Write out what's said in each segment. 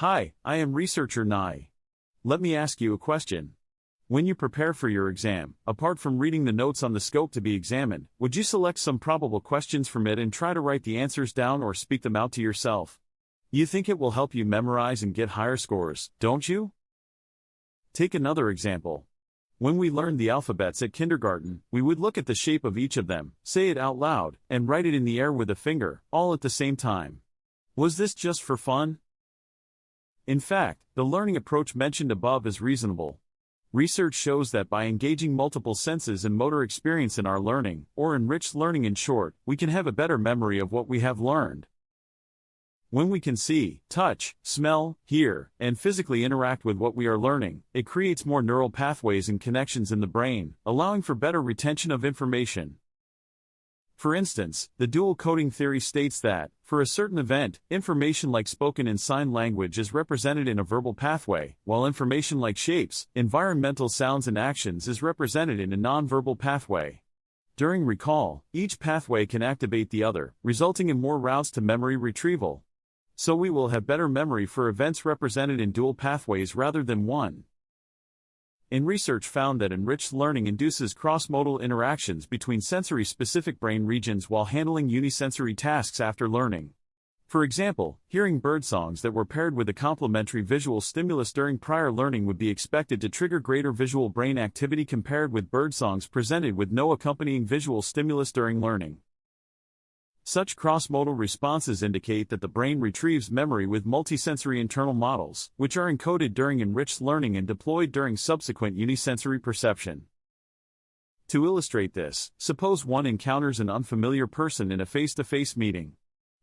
Hi, I am researcher Nai. Let me ask you a question. When you prepare for your exam, apart from reading the notes on the scope to be examined, would you select some probable questions from it and try to write the answers down or speak them out to yourself? You think it will help you memorize and get higher scores, don't you? Take another example. When we learned the alphabets at kindergarten, we would look at the shape of each of them, say it out loud, and write it in the air with a finger, all at the same time. Was this just for fun? In fact, the learning approach mentioned above is reasonable. Research shows that by engaging multiple senses and motor experience in our learning, or enriched learning in short, we can have a better memory of what we have learned. When we can see, touch, smell, hear, and physically interact with what we are learning, it creates more neural pathways and connections in the brain, allowing for better retention of information. For instance, the dual coding theory states that, for a certain event, information like spoken in sign language is represented in a verbal pathway, while information like shapes, environmental sounds and actions is represented in a non-verbal pathway. During recall, each pathway can activate the other, resulting in more routes to memory retrieval. So we will have better memory for events represented in dual pathways rather than one. Research found that enriched learning induces cross-modal interactions between sensory-specific brain regions while handling unisensory tasks after learning. For example, hearing birdsongs that were paired with a complementary visual stimulus during prior learning would be expected to trigger greater visual brain activity compared with birdsongs presented with no accompanying visual stimulus during learning. Such cross-modal responses indicate that the brain retrieves memory with multisensory internal models, which are encoded during enriched learning and deployed during subsequent unisensory perception. To illustrate this, suppose one encounters an unfamiliar person in a face-to-face meeting.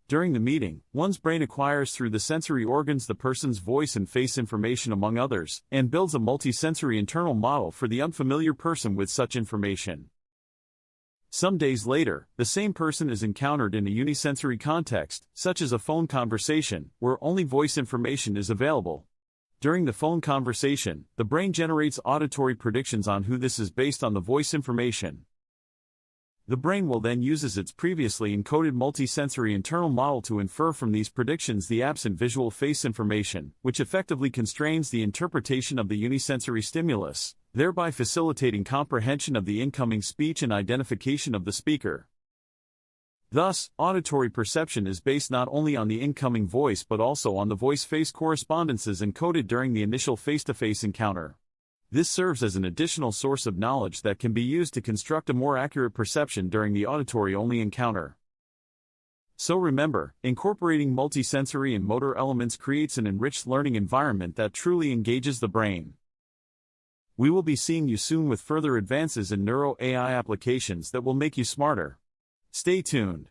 During the meeting, one's brain acquires through the sensory organs the person's voice and face information among others, and builds a multisensory internal model for the unfamiliar person with such information. Some days later, the same person is encountered in a unisensory context, such as a phone conversation, where only voice information is available. During the phone conversation, the brain generates auditory predictions on who this is based on the voice information. The brain will then use its previously encoded multisensory internal model to infer from these predictions the absent visual face information, which effectively constrains the interpretation of the unisensory stimulus, thereby facilitating comprehension of the incoming speech and identification of the speaker. Thus, auditory perception is based not only on the incoming voice but also on the voice-face correspondences encoded during the initial face-to-face encounter. This serves as an additional source of knowledge that can be used to construct a more accurate perception during the auditory-only encounter. So remember, incorporating multisensory and motor elements creates an enriched learning environment that truly engages the brain. We will be seeing you soon with further advances in NeuroAI applications that will make you smarter. Stay tuned.